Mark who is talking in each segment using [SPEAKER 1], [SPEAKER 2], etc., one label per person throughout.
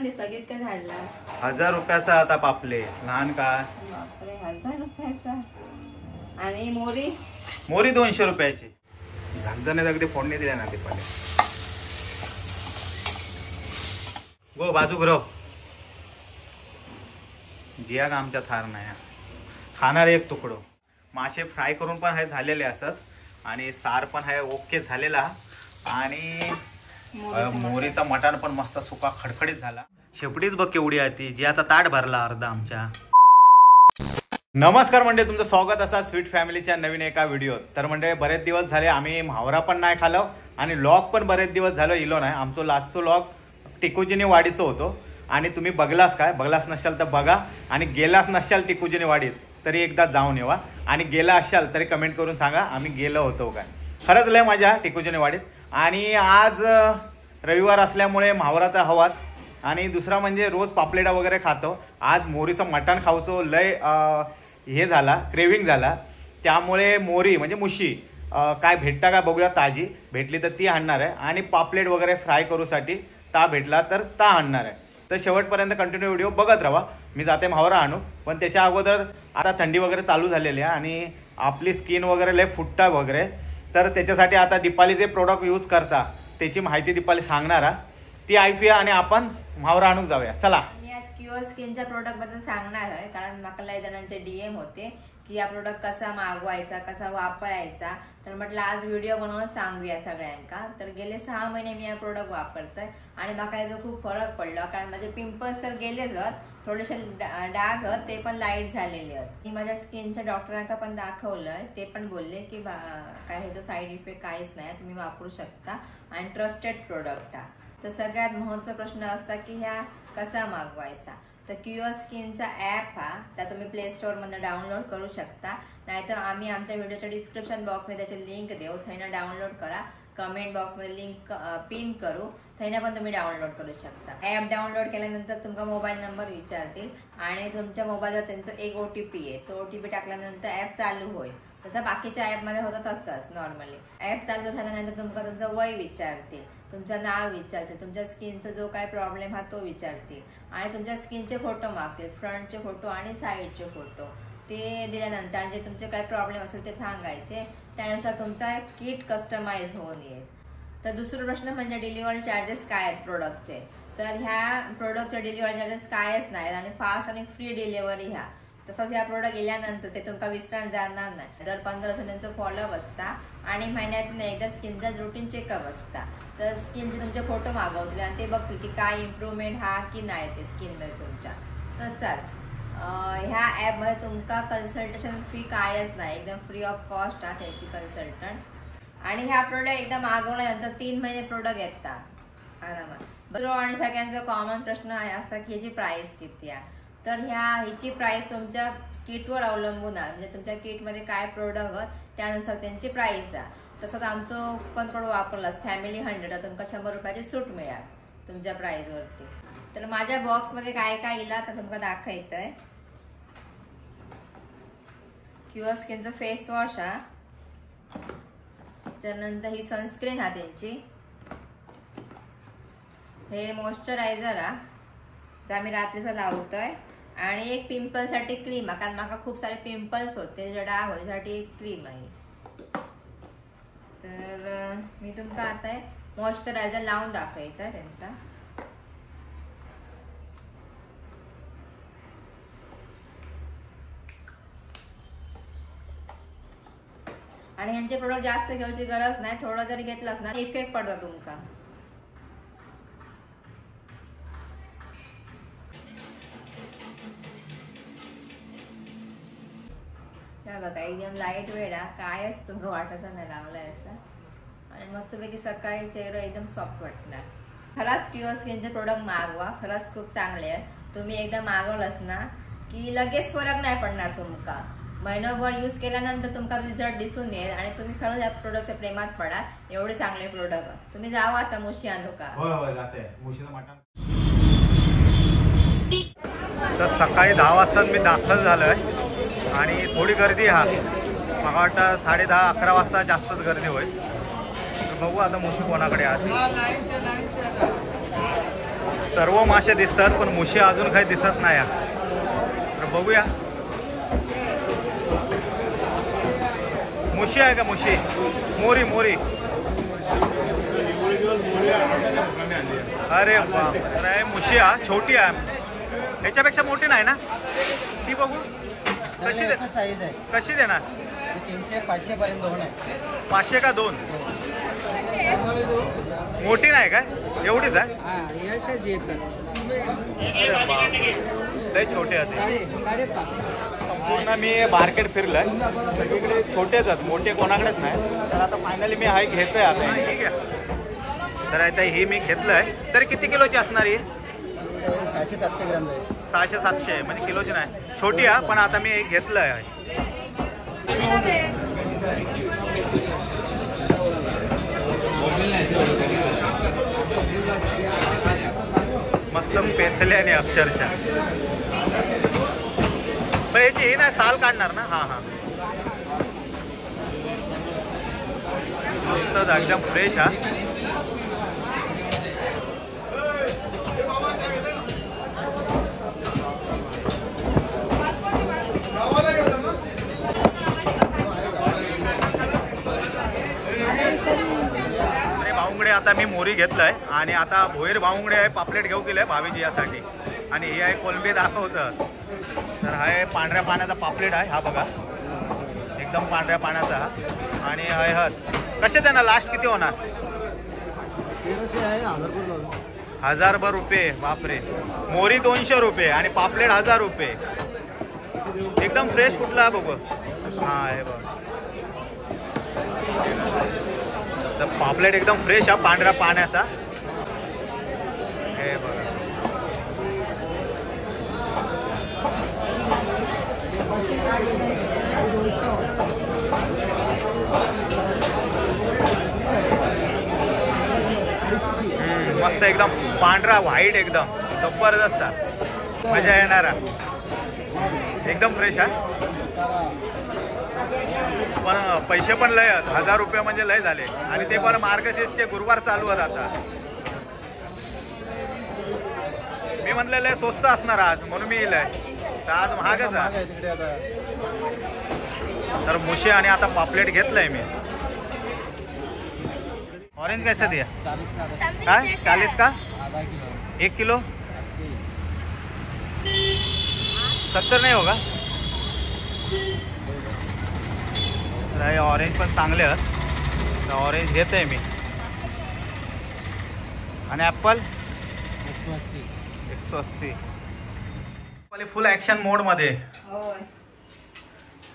[SPEAKER 1] दिसत इतकं झाडला
[SPEAKER 2] 1000 रुपयाचा आता पापले लहान का
[SPEAKER 1] बापरे 1000 रुपयाचा. आणि मोरी
[SPEAKER 2] मोरी 200 रुपयाची. झणझणीत अगदी फोडणी दिल्या ना ते पण गो बाजू ग्रह जिया का आमच्या थार नाही खाणार एक तुकडो. मासे फ्राय करून पण आहे झालेले असत आणि सार पण आहे ओके झालेला. आणि मोरीचा मटण पण मस्त सुका खडखडीत झाला. शेपटीच बघ केवढी आहे ती जी आता ताट भरला अर्धा आमच्या. नमस्कार म्हणजे तुमचं स्वागत असा स्वीट फॅमिलीच्या नवीन एका व्हिडिओ. तर म्हणजे बरेच दिवस झाले आम्ही म्हावरा पण नाही खालो आणि लॉग पण बरेच दिवस झालं इलो नाही. आमचं लास्टचं लॉग टिकुजिनी वाडीचं होतो आणि तुम्ही बघलास नसाल तर बघा आणि गेलाच नसाल टिकुजिनी वाडीत तरी एकदा जाऊन येवा आणि गेला असाल तरी कमेंट करून सांगा आम्ही गेलो होतो काय. खरंच लय मजा टिकुजिनी वाडीत. आणि आज रविवार असल्यामुळे म्हावरा तर हवाच आणि दुसरा म्हणजे रोज पापलेटा वगैरे खातो. आज मोरीचं मटण खाऊचो लय हे झाला क्रेविंग झाला त्यामुळे मोरी म्हणजे मुशी काय भेटता का बघूया. ताजी भेटली तर ती आणणार आहे आणि पापलेट वगैरे फ्राय करूसाठी ता भेटला तर ता आणणार आहे. तर शेवटपर्यंत कंटिन्यू व्हिडिओ बघत राहा. मी जाते म्हावरा आणू पण त्याच्या अगोदर आता थंडी वगैरे चालू झालेली आहे आणि आपली स्किन वगैरे लय फुटता वगैरे. तर त्याच्यासाठी आता दीपाली जे प्रोडक्ट यूज करता त्याची माहिती दीपाली सांगणार ती ऐकूया आणि आपण म्हावरा आणून जाऊया. चला.
[SPEAKER 1] मी आज क्युअर स्किनच्या प्रोडक्ट बद्दल सांगणार आहे कारण मला लय जणांचे DM होते की हा प्रोडक्ट कसा मागवायचा कसा वापरायचा. तर म्हटलं आज व्हिडिओ बनवून सांगूया सगळ्यांका. तर गेले 6 महिने मी हा प्रोडक्ट वापरतोय आणि मला याचा खूप फरक पडला कारण माझे पिंपल्स तर गेलेच थोडेसे डाग ते पण लाईट झालेले आहेत. मी माझ्या स्किनच्या डॉक्टरांना पण दाखवलंय ते पण बोलले की काय ह्याचा साईड इफेक्ट काहीच नाही तुम्ही वापरू शकता आणि ट्रस्टेड प्रोडक्ट आहे. तर सगळ्यात महत्त्वाचा प्रश्न असता की ह्या कसा मागवायचा. तर क्युअर स्किनचा ॲप त्या तुम्ही प्ले स्टोअरमधून डाउनलोड करू शकता नाहीतर आम्ही आमच्या व्हिडिओच्या डिस्क्रिप्शन बॉक्समध्ये त्याची लिंक देऊ थैना डाउनलोड करा. कमेंट बॉक्समध्ये लिंक पिन करू थैना पण तुम्ही डाउनलोड करू शकता. ॲप डाउनलोड केल्यानंतर तुमचा मोबाईल नंबर विचारतील आणि तुमच्या मोबाईलवर त्यांचं एक OTP आहे. तो OTP टाकल्यानंतर ॲप चालू होईल. तसं बाकीच्या ॲपमध्ये होतं तसंच नॉर्मली. ॲप चालू झाल्यानंतर तुमचं वय विचारतील तुमचं नाव विचारते तुमच्या स्किनचा जो काय प्रॉब्लेम हा तो विचारतील आणि तुमच्या स्किनचे फोटो मागतील फ्रंटचे फोटो आणि साईडचे फोटो. ते दिल्यानंतर आणि जे तुमचे काय प्रॉब्लेम असेल ते सांगायचे त्यानुसार तुमचा किट कस्टमाइज होऊन येईल. तर दुसरा प्रश्न म्हणजे डिलिव्हरी चार्जेस काय आहेत प्रोडक्टचे. तर ह्या प्रोडक्टचे डिलिव्हरी चार्जेस कायच नाहीत आणि फास्ट आणि फ्री डिलिव्हरी ह्या. तसंच ह्या प्रोडक्ट गेल्यानंतर ते तुमका विसरून जाणार नाही. दर 15 दिवसांचं फॉलोअप असता आणि महिन्यातून एकदा स्किनचा रुटीन चेकअप असता. तर स्किनचे तुमचे फोटो मागवतील आणि ते बघतील की काय इम्प्रूव्हमेंट हा की नाही ते स्किनमध्ये तुमच्या. तसाच ह्या ॲपमध्ये तुमका कन्सल्टेशन फी कायच नाही एकदम फ्री ऑफ कॉस्ट त्याची कन्सल्टंट. आणि ह्या प्रोडक्ट एकदा मागवल्यानंतर 3 महिने प्रोडक्ट येतात आरामात. आणि सगळ्यांचा कॉमन प्रश्न आहे असा की ह्याची प्राइस किती आहे. तर ह्याची प्राइस तुमच्या किटवर अवलंबून आहे म्हणजे तुमच्या किटमध्ये काय प्रोडक्ट त्यानुसार त्यांची प्राइस आहे. तसंच आमचं कुपन कोड वापरलास फॅमिली 100 तुमका 100 रुपयाची सूट मिळेल तुमच्या प्राइसवरती. तर माझ्या बॉक्समध्ये काय काय इला तर तुमका दाखवायचंय. क्युअर स्किनचं फेस वॉश त्यानंतर ही सनस्क्रीन त्यांची. हे मॉइश्चरायझर जे आम्ही रात्रीचं लावतोय आणि एक पिंपलसाठी क्रीम कारण मला खूप सारे पिंपल्स होते डाग होते त्यासाठी एक क्रीम आहे. तर मी तुमका आता मॉइश्चरायझर लावून दाखवायचं त्यांचा. आणि ह्यांचे प्रोडक्ट जास्त घ्यायची गरज नाही थोडं जरी घेतलंच ना इफेक्ट पडतो तुमका. बघा एकदम लाईट वेळा कायच तुमका वाटत नाही लावलाय असं आणि मस्तपैकी सकाळी चेहरा एकदम सॉफ्ट वाटणार. खरंच क्युअर स्किनचे प्रोडक्ट मागवा खरंच खूप चांगले आहेत. तुम्ही एकदा मागवलंच ना की लगेच फरक नाही पडणार तुमका. महिनाभर यूज केल्यानंतर तुमका रिझल्ट दिसून येईल आणि तुम्ही खरंच या प्रोडक्टच्या प्रेमात पडा. एवढे चांगले प्रोडक्ट. तुम्ही जावा आता मुशी आणू का.
[SPEAKER 2] होय जाते मुशीचं मटण. तर सकाळी 10 वाजता मी दाखल झालोय आणि थोडी गर्दी मला वाटतं 10:30-11 वाजता जास्तच गर्दी होईल. तर बघू आता मुशी कोणाकडे आहे. सर्व मासे दिसतात पण मुशी अजून काही दिसत नाही. तर बघूया मुशी आहे का मुशी. मोरी मोरी. अरे बाप रे मुशी हा छोटी आहे. ह्याच्यापेक्षा मोठी नाही ना ती. बघू कशी दे
[SPEAKER 3] साईज आहे.
[SPEAKER 2] कशी देणार.
[SPEAKER 3] 300-500 पर्यंत दोन आहे.
[SPEAKER 2] 500 का 2. मोठी नाही काय एवढीच आहे. लय छोटे आहेत. संपूर्ण मी मार्केट फिरलंय सगळीकडे छोटेच आहेत मोठे कोणाकडेच नाही. तर आता फायनली मी हाय घेतोय आता. ठीक आहे तर आता ही मी घेतलंय. तर किती किलोची असणार ही.
[SPEAKER 3] 600-700 ग्राम आहे.
[SPEAKER 2] 600-700 म्हणजे किलोची नाही छोटी आहे. पण आता मी एक घेतलंय. मस्त पेसले आणि अक्षरशः. पण याची ही नाही साल काढणार ना. हां हां मस्त एकदम फ्रेश हा. आता मी मोरी घेतलाय आणि आता भोईर भावंगडे आहे पापलेट घेऊ गेले भावीजी यासाठी. आणि हे आहे कोलंबी दाखवतं. तर हा आहे पांढऱ्या पाण्याचा पापलेट आहे. हा बघा एकदम पांढऱ्या पाण्याचा हा. आणि आहे हद कसे देणार लास्ट किती होणार. 1000 रुपये. बापरे. मोरी 200 रुपये आणि पापलेट 1000 रुपये. एकदम फ्रेश कुठला बघू. हा आहे बघ तर पापलेट एकदम फ्रेश हा पांढऱ्या पाण्याचा. हे बघा मस्त एकदम पांढरा व्हाईट एकदम जबरदस्त मजा येणारा. एकदम फ्रेश आहे. पण पैसे पण लय आहेत. 1000 रुपये म्हणजे लय झाले. आणि ते पण मार्गशीर्षचे गुरुवार चालू आहेत आता. मी म्हटलं लय स्वस्त असणार आज म्हणून मी येईल. तर आज महागच आहे. तर मुशी आणि आता पापलेट घेतलंय मी. ऑरेंज कैसे दिया काय 40 का 1 किलो 70 नाही होगा. तर ऑरेंज पण चांगले आहेत. तर ऑरेंज घेत आहे मी. आणि ॲपल 180. फुल ॲक्शन मोड मध्ये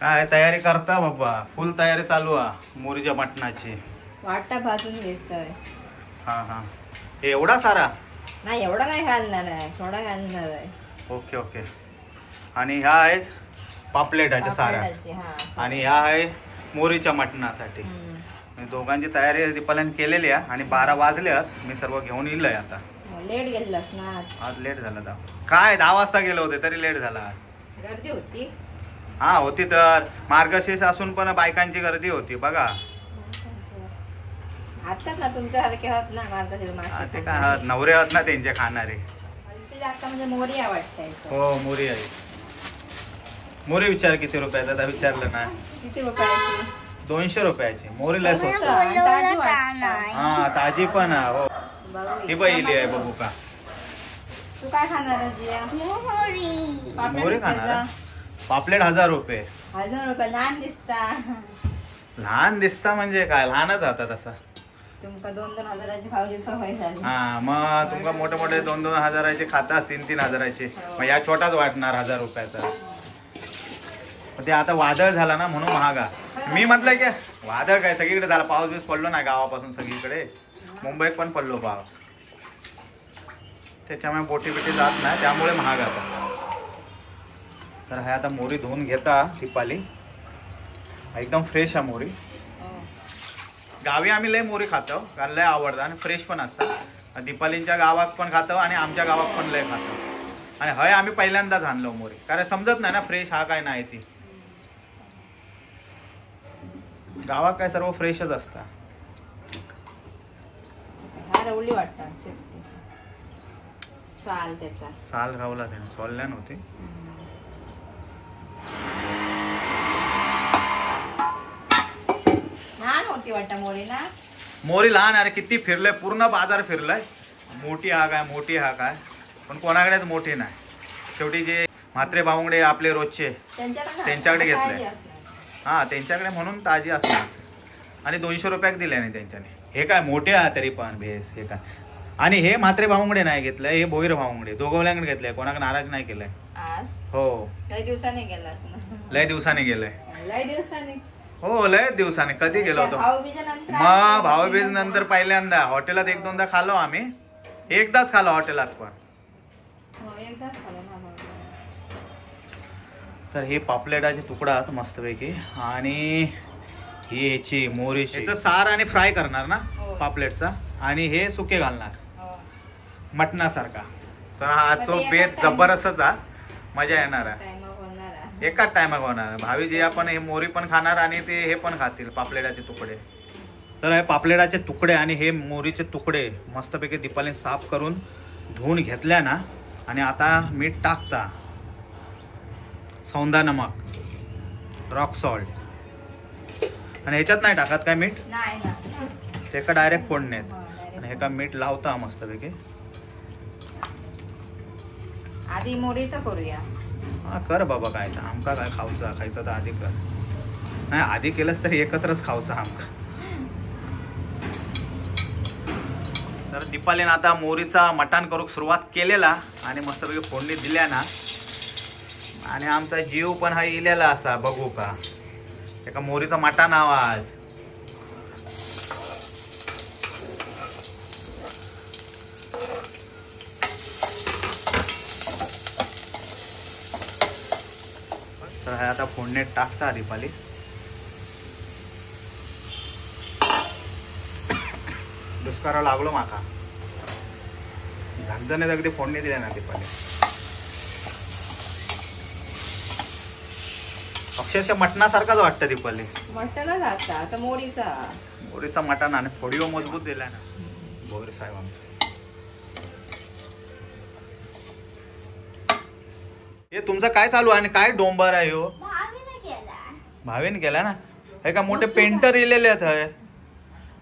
[SPEAKER 2] काय तयारी करता बाबा. फुल तयारी चालू आहे मोरीच्या मटणाची.
[SPEAKER 1] वाटा भाजून घेतोय.
[SPEAKER 2] हा हा एवढा सारा
[SPEAKER 1] नाही एवढा नाही घालणार आहे थोडा घालणार आहे.
[SPEAKER 2] Okay okay. आणि ह्या आहे पापलेटाच्या सारा. आणि ह्या आहे मोरीच्या मटणासाठी. दोघांची तयारी दीपाल्याने केलेली आहे. आणि 12 वाजले आहेत. मी सर्व घेऊन येईल आता.
[SPEAKER 1] लेट गेलास ना
[SPEAKER 2] आज लेट झाला. काय 10 वाजता गेलो होते तरी लेट झाला आज.
[SPEAKER 1] गर्दी होती.
[SPEAKER 2] हा होती. तर मार्गशीर्ष असून पण बायकांची गर्दी होती बघा.
[SPEAKER 1] आताच ना तुमच्यासारखे आहात ना मार्गशीर्ष
[SPEAKER 2] ते काय आहात नवरे आहात ना त्यांचे खाणारे.
[SPEAKER 1] म्हणजे मोरी आवडते.
[SPEAKER 2] हो मोरी आहे. मोरी विचार किती रुपयाचा आता विचारलं ना.
[SPEAKER 1] किती रुपयाची
[SPEAKER 2] 200 रुपयाची. मोरीला स्वस्त. हा ताजी पण हो. ही पहिली आहे बघू का.
[SPEAKER 1] तू काय खाणार
[SPEAKER 2] मोरी खाणार. पापलेट 1000 रुपये.
[SPEAKER 1] 1000 रुपये लहान दिसता.
[SPEAKER 2] लहान दिसता म्हणजे काय लहानच आता तसा.
[SPEAKER 1] तुमका 2-2 हजाराची खाऊची सवय झाली.
[SPEAKER 2] हा मग तुमका मोठे मोठे 2-2 हजाराचे खातात 3-3 हजाराचे. मग या छोटाच वाटणार 1000 रुपयाचा. ते आता वादळ झाला ना म्हणून महागा. मी म्हटलं की वादळ काय सगळीकडे झाला. पाऊस बीस पडलो ना गावापासून सगळीकडे. मुंबईत पण पडलो पाऊस. त्याच्यामुळे बोटी बिटी जात नाही त्यामुळे महाग आता. तर हा आता मोरी धुवून घेता दीपाली. एकदम फ्रेश आहे मोरी. गावी आम्ही लय मोरी खातो कारण लय आवडतं आणि फ्रेश पण असतात. दीपालींच्या गावात पण खातो आणि आमच्या गावात पण लय खातो. आणि हय आम्ही पहिल्यांदाच आणलो मोरी कारण समजत नाही ना फ्रेश हा काय नाही. ती गावात काय सर्व फ्रेशच असतात.
[SPEAKER 1] साल त्याचा
[SPEAKER 2] साल रावला त्याने, सोलल्या नव्हती.
[SPEAKER 1] लहान होती वाटतं मोरी ना.
[SPEAKER 2] मोरी लहान. अरे किती फिरलंय, पूर्ण बाजार फिरलाय. मोठी हा काय, मोठी हा काय, पण कोणाकडेच मोठी नाही. शेवटी जे म्हात्रे भावंगडे आपले रोजचे त्यांच्याकडे घेतलंय. हा त्यांच्याकडे म्हणून ताजी असणार. आणि 200 रुपयाक दिले नाही त्यांच्याने. हे काय मोठे आहे तरी पण भेस. हे काय, आणि हे म्हात्रे भावंगडे नाही घेतलंय, हे भोईर भावंगडे दोघवल्यांकडे घेतलंय. कोणाकडे नाराज नाही केलंय
[SPEAKER 1] आज.
[SPEAKER 2] हो
[SPEAKER 1] लय दिवसाने गेलास ना.
[SPEAKER 2] लय दिवसाने गेलंय.
[SPEAKER 1] लय दिवसाने.
[SPEAKER 2] हो लय दिवसाने. कधी गेलो होतो मग भाऊबीज नंतर पहिल्यांदा हॉटेलात 1-2दा खालो आम्ही. एकदाच खालो हॉटेलात पण.
[SPEAKER 1] एकदाच खालो ना.
[SPEAKER 2] तर हे पापलेटाचे तुकडा आहेत मस्तपैकी. आणि ही ह्याची मोरीची याचं सार आणि फ्राय करणार ना पापलेटचा. आणि हे सुके घालणार मटणासारखा. तर आजचो बेत जबरदस्तच हा. मजा येणार आहे. एकाच टायमाक होणार. भावी जे आपण हे मोरी पण खाणार आणि ते हे पण खातील पापलेटाचे तुकडे. तर हे पापलेटाचे तुकडे आणि हे मोरीचे तुकडे मस्तपैकी दीपालीने साफ करून धुवून घेतल्या ना. आणि आता मीठ टाकता, सौंदा नमक, रॉक सॉल्ट. आणि ह्याच्यात नाही टाकत काय मीठ, ते का डायरेक्ट फोडण्यात. आणि हे का मीठ लावता मस्तपैकी.
[SPEAKER 1] आधी मोरीचं करूया.
[SPEAKER 2] हा कर बाबा. काय तर आमका काय खाऊचा, खायचं तर आधी कर. नाही आधी केलंच तरी एकत्रच खाऊचा आमका. तर दीपालीने आता मोरीचा मटण करूक सुरुवात केलेला. आणि मस्तपैकी फोडणी दिल्या ना. आणि आमचा जीव पण हा इलेला असा बघू का. एका मोरीचा मटण आवाज. तर हा आता फोडणीत टाकता दीपाली. दुष्काळ लागलो माका. झणझणीत अगदी फोडणी दिल्या ना दीपाली. अक्षरशः मटणासारखाच वाटतं दीपाली.
[SPEAKER 1] मटणच आता
[SPEAKER 2] मोरीचा मटण. आणि फोडीव मजबूत दिलाय ना भोईर साहेब आमचं. हे तुमचं काय चालू आहे आणि काय डोंबर आहे हो. भावेने केला ना. हे का मोठे पेंटर इलेले आहेत.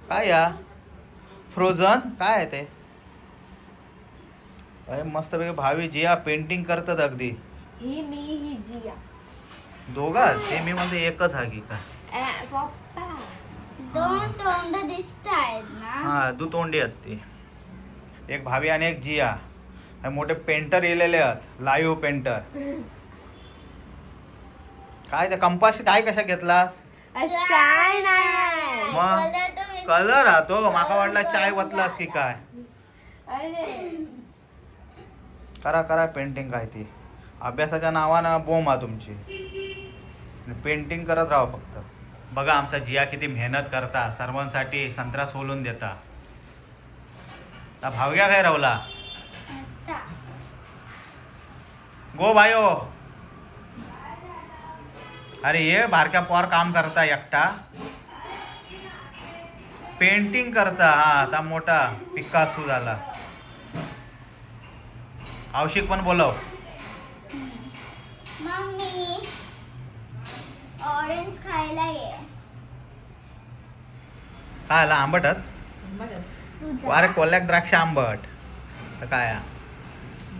[SPEAKER 2] काय या फ्रोझन काय आहे ते. मस्तपैकी भावी जिया पेंटिंग करतात अगदी.
[SPEAKER 1] ही मी ही जिया
[SPEAKER 2] दोघा. ते मी म्हणते एकच हा की का.
[SPEAKER 4] दोन तोंड दिसतायत ना.
[SPEAKER 2] हा दुतोंडी आहेत ती. एक भावी आणि एक जिया. मोठे पेंटर इलेले आहेत. Live painter. काय त्या कंपास काय कशा घेतलास.
[SPEAKER 4] चाय नाही.
[SPEAKER 2] मग कलर राहतो. माका वाटला चाय वतलास की काय. करा करा पेंटिंग. काय ती अभ्यासाच्या नावानं बोंब हा तुमची. पेंटिंग करत राहा फक्त. बघा आमचा जिया किती मेहनत करता. सर्वांसाठी संत्रा सोलून देता. भावग्या काय रावला. गो भायो. अरे ये बारक्या पोर काम करता एकटा. पेंटिंग करता. हा आता मोठा पिकासू झाला. औशिक पण बोलव.
[SPEAKER 4] मम्मी ऑरेंज खायला ये.
[SPEAKER 2] काय आला आंबटच. अरे कोल्ह्याक द्राक्ष आंबट. तर काय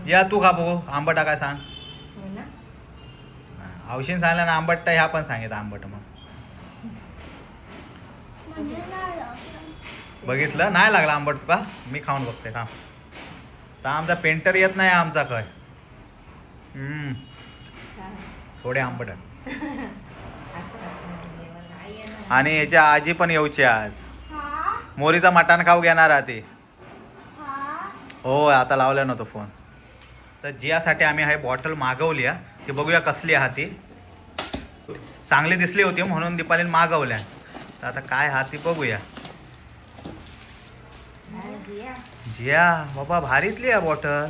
[SPEAKER 2] या तू खा बघू आंबट काय सांग. औषध सांगला ना आंबट. ह्या पण सांगितलं आंबट. मग बघितलं नाही लागला आंबट तुका. मी खाऊन बघते का. तर आमचा पेंटर येत नाही आमचा काय. थोडे आंबट. आणि याच्या आजी पण येऊची आज. मोरीचा मटण खाऊ घेणार आहे ते. हो आता लावल्या नव्हतं फोन. तर जियासाठी आम्ही हा बॉटल मागवली. ती बघूया कसली आहे ती. चांगली दिसली होती म्हणून दीपालीने मागवल्या. तर आता काय हा ती बघूया. जिया बाबा भारीतली आहे बॉटल.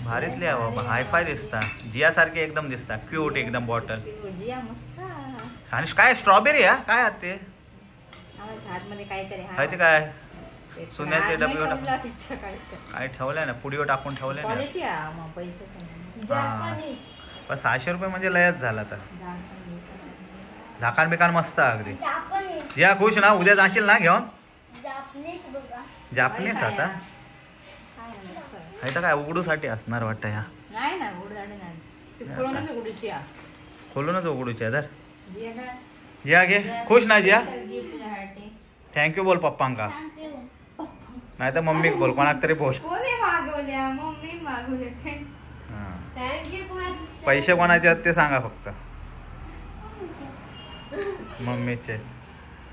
[SPEAKER 2] भारीतली आहे बाबा. हायफाय दिसता. जिया सारखी एकदम दिसता. क्यूट एकदम बॉटल. आणि काय स्ट्रॉबेरी आहे काय ते.
[SPEAKER 1] काहीतरी
[SPEAKER 2] ते काय सोन्याचे डबे टाकून
[SPEAKER 1] काय
[SPEAKER 2] काय ठेवलंय ना पुडीवर टाकून ठेवलंय ना
[SPEAKER 1] क्वालिटी आहे मग पैसे सांग.
[SPEAKER 4] जापानीज.
[SPEAKER 2] पण 600 रुपये म्हणजे लयच झाला तर झाकाण बिकाण मस्त आहे अगदी
[SPEAKER 4] जापानीज.
[SPEAKER 2] या खुश ना उद्या जाशील ना घेऊन
[SPEAKER 4] जापनीज बघा.
[SPEAKER 2] जापनीस आता
[SPEAKER 1] काय आहे मस्त आहे.
[SPEAKER 2] हे तर काय उघडूसाठी असणार वाटतं ह्या
[SPEAKER 1] नाही ना उडदाणे नाही ती खोलूनच उघडूची आहे.
[SPEAKER 2] खोलूनच उघडूच्या तर
[SPEAKER 1] घे ना.
[SPEAKER 2] जिया घे खुश ना जिया
[SPEAKER 1] गिफ्ट तुझ्यासाठी.
[SPEAKER 2] थँक्यू बोल पप्पांका
[SPEAKER 4] थँक्यू.
[SPEAKER 2] नाही तर मम्मीक बोल कोणाक तरी बोल
[SPEAKER 1] कोणी मागवल्या मम्मी मागवले ते.
[SPEAKER 2] हा.
[SPEAKER 1] थँक्यू कोणाची
[SPEAKER 2] पैसे कोणाचे आहेत ते सांगा फक्त मम्मीचे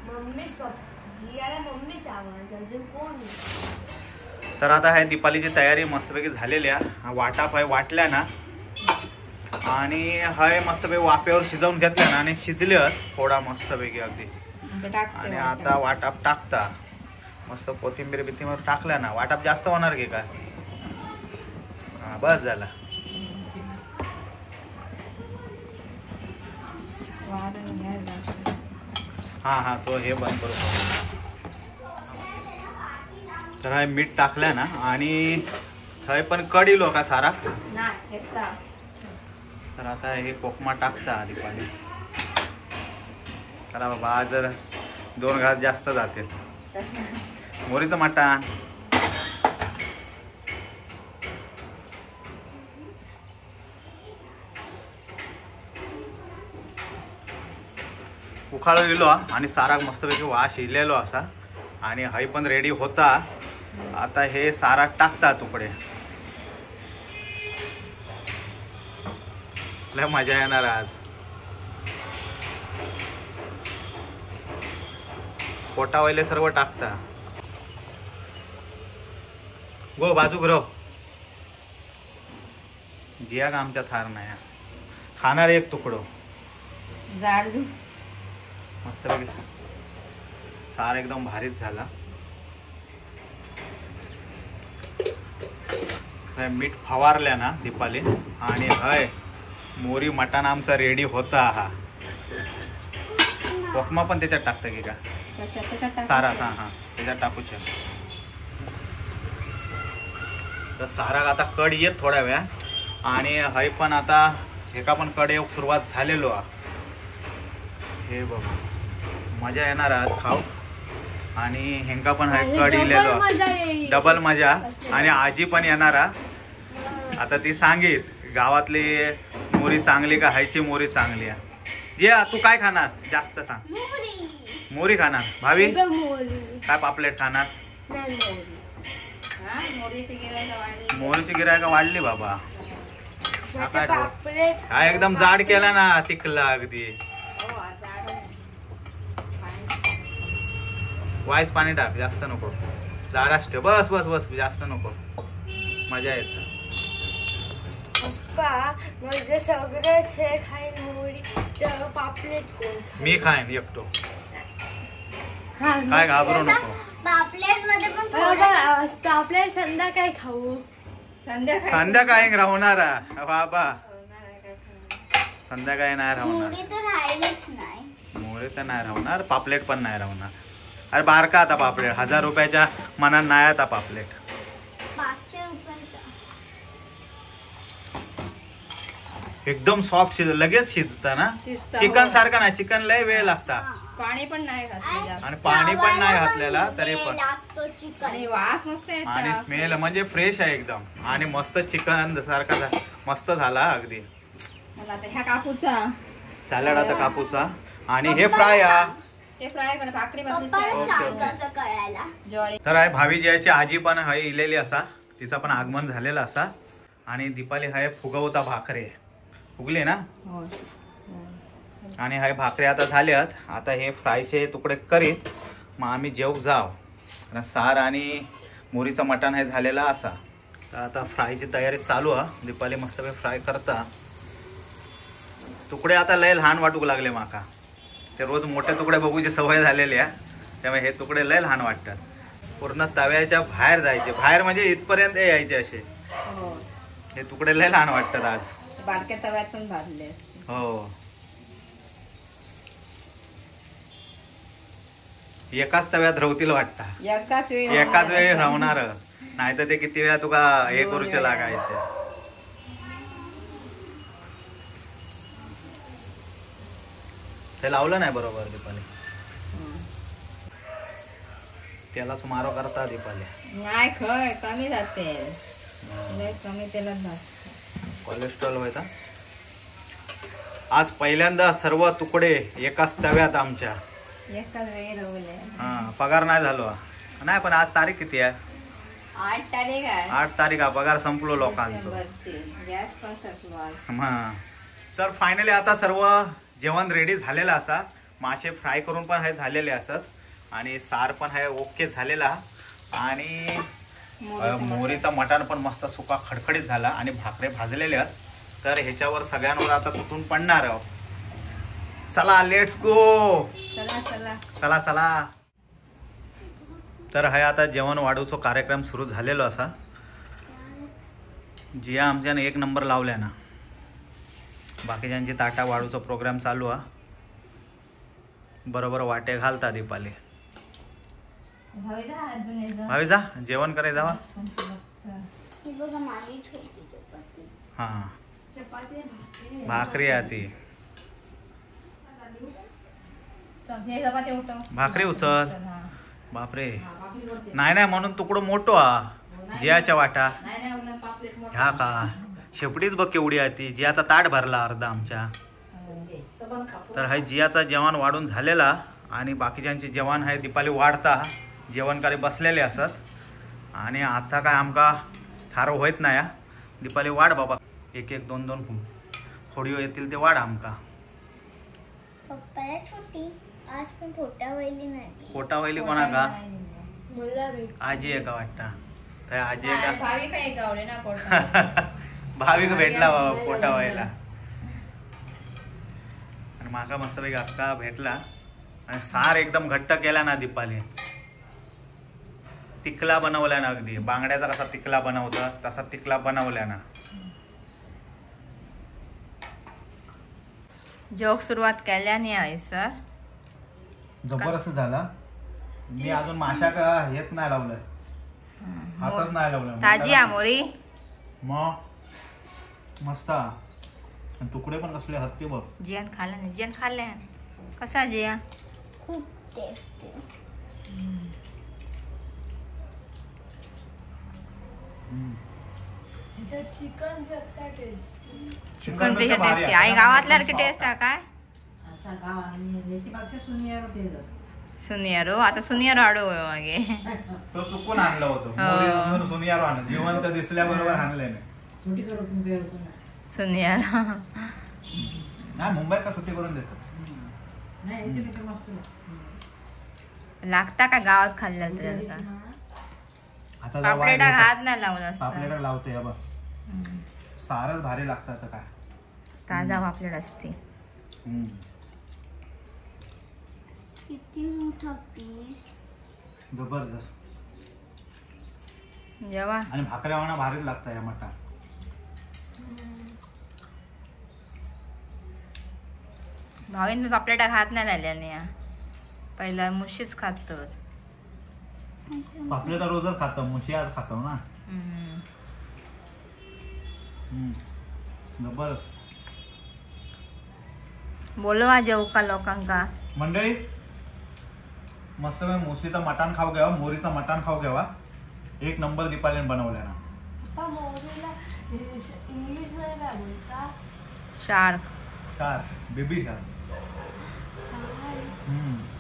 [SPEAKER 1] मम्मीच जियाला मम्मीच आवड अजून कोण
[SPEAKER 2] तर आता आहे दीपालीची तयारी मस्तपैकी झालेली आहे हा वाटाप आहे वाटल्या ना आणि हाय मस्तपैकी वाफेवर शिजवून घेतल्या ना आणि शिजले थोडा मस्तपैकी अगदी आणि आता वाटाप टाकता मस्त कोथिंबीर बिथिंबीर टाकल्या ना वाटाप जास्त होणार की काय हा बस झाला हा हा तो हे बंद करू तर हा मीठ टाकल्या ना आणि थंय पण कढीलो का सारा
[SPEAKER 1] नाही घेतला.
[SPEAKER 2] तर आता हे कोकमा टाकता दीपाली चला बाबा आज जर 2 घास जास्त जातील मोरीचं मटण उखाळलेलो आणि सारा मस्तपैकी वास शिजलेलो असा आणि हई पण रेडी होता आता हे सारा टाकता तुकडे लय मजा येणार आज पोटावायले सर्व टाकता गो बाजू ग्रो जिया का आमच्या थार नाही खाणार एक तुकडो
[SPEAKER 1] जाड झूड
[SPEAKER 2] मस्तपैकी सार एकदम भारीच झाला मीठ फवारल्या ना दीपाली आणि हय मोरी मटण आमचा रेडी होता हा कोकमा पण त्याच्यात टाकतं की का सारा हा हा त्याच्यात टाकूच्या तर सारा आता कड येत थोड्या वेळा आणि हय पण आता एका पण कड येऊ सुरुवात झालेलो हे बघ मजा येणार आज खाऊ आणि हेंका पण हय कड इलेलो डबल मजा आणि आजी पण येणार आता ती सांगित गावातली मोरी चांगली का हायची मोरी चांगली आहे जे तू काय खाणार जास्त सांग मोरी खाणार भावी काय पापलेट खाणार मोरीची गिरायक वाढली बाबा हा एकदम जाड केला ना तिकला अगदी वाईस पाणी टाक जास्त नको जाडाच ठेव बस बस बस जास्त नको मजा येत
[SPEAKER 4] म्हणजे सगळेच हे खाईन मोरी तर पापलेट कोण
[SPEAKER 2] मी खाईन एकटो काय घाबरू नको
[SPEAKER 4] पापलेट मध्ये पण
[SPEAKER 1] पापलेट संध्याकाळी खाऊ
[SPEAKER 2] संध्याकाळी राहणार बाबा संध्याकाळी नाही राहणार
[SPEAKER 4] मोरी तर राहिलीच नाही
[SPEAKER 2] मोरे तर नाही राहणार पापलेट पण नाही राहणार अरे बारका आता पापलेट 1000 रुपयाच्या मनात नाही आता पापलेट
[SPEAKER 4] 500 रुपयांचा
[SPEAKER 2] एकदम सॉफ्ट लगेच शिजत ना चिकन सारखा नाही चिकन लय वेळ लागता
[SPEAKER 1] पाणी पण नाही घातलं जास्त
[SPEAKER 2] आणि पाणी पण नाही घातलेला तरी पण
[SPEAKER 4] लागतो चिकन
[SPEAKER 1] आणि वास मस्त येतो
[SPEAKER 2] आणि स्मेल म्हणजे फ्रेश आहे एकदम आणि मस्त चिकन सारखा मस्त झाला अगदी
[SPEAKER 1] मला आता ह्या कापूचा
[SPEAKER 2] सॅलड आता कापूचा आणि हे फ्राय
[SPEAKER 1] ते फ्राय कर भाकरी
[SPEAKER 4] पप्पाला सांग
[SPEAKER 2] ओके.
[SPEAKER 4] कसं करायला
[SPEAKER 1] ज्वारी
[SPEAKER 2] तर आहे भावी जयाची आजी पण हाय इलेली असा तिचा पण आगमन झालेला असा आणि दीपाली हाय फुगवता भाकरे फुगले ना आणि हाय भाकरी आता झाल्यात आता हे फ्रायचे तुकडे करीत मग आम्ही जेवू जाव सार आणि मोरीचं मटण हे झालेला असा तर आता फ्रायची तयारी चालू आहे दीपाली मस्त फ्राय करता तुकडे आता लय लहान वाटूक लागले माका ते रोज मोठे तुकडे बघूची सवय झालेली आहे त्यामुळे हे तुकडे लय लहान वाटतात पूर्ण तव्याच्या बाहेर जायचे बाहेर म्हणजे इथपर्यंत यायचे असे हे तुकडे लय लहान वाटतात आज
[SPEAKER 1] बारक्या तव्यात पण भाजले
[SPEAKER 2] हो एकाच तव्यात रवतील वाटता.
[SPEAKER 1] एकाच
[SPEAKER 2] वेळी राहणार, नाही तर ते किती वेळा तुका हे करूचे लागायचे. ते लावलं नाही बरोबर दीपाली. त्यालाच मारो करता दीपाली.
[SPEAKER 1] नाही खय कमी जाते, कमी तेलात भाजते.
[SPEAKER 2] कोलेस्ट्रॉल व्हायचा. आज पहिल्यांदा सर्व तुकडे एकाच तव्यात आमच्या.
[SPEAKER 1] एकाच वेळी रवले.
[SPEAKER 2] हा, पगार नाही झालो नाही, पण आज तारीख किती आहे?
[SPEAKER 1] 8 तारीख आहे.
[SPEAKER 2] 8 तारीख आहे. पगार संपलो लोकांचं.
[SPEAKER 1] गॅस पण संपलो आज.
[SPEAKER 2] हा, तर फायनली आता सर्व जेवण रेडी झालेलं असा. मासे फ्राय करून पण हे झालेले असत आणि सार पण आहे ओके झालेला. आणि मोहरीचा मटण पण मस्त सुका खडखडीत झाला आणि भाकरे भाजलेले आहेत. तर ह्याच्यावर सगळ्यांवर आता तुटून पडणार आहोत. चला लेट्स गो. चला चला. तर हा आता जेवण वाढूचो कार्यक्रम सुरू झालेलो असा. जिया आमच्याने 1 नंबर लावल्या ना. बाकीच्यांची ताटा वाढूचो प्रोग्राम चालू हा. बरोबर वाटे घालता दीपाली. भावी जा जेवण करे जावा. हा, भाकरी आती. भाकरी उचल. बापरे, नाही म्हणून तुकडो मोठो हा जियाच्या वाटा. ह्या का शेपटीच बघ केवढी आहे ती. जियाचा ताट भरला अर्धा आमच्या. तर हा जियाचा जेवण वाढून झालेला आणि बाकीच्यांचे जेवण आहे दीपाली वाढता जेवणकारी बसलेले असत. आणि आता काय आमका थारो होत नाही. दीपाली वाढ बाबा, 1-1 2-2 फोडिओ येतील ते वाढ आमका.
[SPEAKER 4] पप्पाला छोटी आज पण पोटा वैली नाही.
[SPEAKER 2] पोटा वैली कोणा का? आजी आहे का वाटता. तर आजी आहे का? भाविक भेटला बाबा पोटा व्हायला. आणि माका मस्तपैकी अक्का भेटला आणि सार एकदम घट्ट केला ना दीपाली. तिकला बनवल्या ना, अगदी बांगड्याचा कसा तिकला बनवतात तसा तिकला बनवल्या ना.
[SPEAKER 1] जोक सुरुवात केल्याने आहे सर.
[SPEAKER 2] जबरदस्त झाला. मी अजून माशा का हेच नाही लावलंय, हातच नाही लावलं.
[SPEAKER 1] ताजी आमोरी
[SPEAKER 2] मग मस्त. तुकडे पण कसले हत्ती बघ.
[SPEAKER 1] जियान खाल्ला नाही. जियान खाल्ल्या कसा जिया?
[SPEAKER 4] खूप टेस्टी. चिकन पेक्षा
[SPEAKER 1] टेस्टी. आई गावातल्या टेस्ट आहे काय? सुनियारो आता सुनियारो आडो मागे
[SPEAKER 2] तो चुकून आणलं होतं. सुनियारो आणलं जिवंत दिसल्याबरोबर आणलंय ना
[SPEAKER 1] सुनियारो.
[SPEAKER 2] नाही मुंबईत का सुट्टी करून देतात.
[SPEAKER 1] लागता का गावात खाल्लं तर? पापलेटा हात नाही लावून असतं.
[SPEAKER 2] पापलेटा लावते बघ. सारच भारी लागतात काय.
[SPEAKER 1] ताजा पापलेट असते.
[SPEAKER 4] किती मोठा पीस.
[SPEAKER 2] जबरदस्त.
[SPEAKER 1] जेव्हा
[SPEAKER 2] आणि भाकऱ्यावाना भारीच लागतं या मटा.
[SPEAKER 1] भावीन मी पापलेटा खात नाही राहिल्याने. पहिला मुशीच खातो.
[SPEAKER 2] पापलेटा रोजच खातो, मुशी आज खातो ना. जबरदस्त.
[SPEAKER 1] बोलवा जेवू का लोकांका.
[SPEAKER 2] मंडळी मस्त मुशीचा मटण खाऊ घ्यावा, मोरीचा मटण खाऊ घ्यावा. 1 नंबर दीपालीने बनवल्या ना.
[SPEAKER 4] इंग्लिश मध्ये काय बोलता?
[SPEAKER 1] Shark.
[SPEAKER 2] Shark baby shark.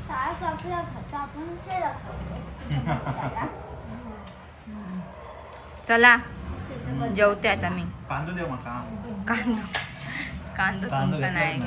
[SPEAKER 4] Shark आपला खाता आपण केला खातो.
[SPEAKER 1] चला जेवते आता मी.
[SPEAKER 2] कांदो देऊ मका.
[SPEAKER 1] कांदो तुमका नाही.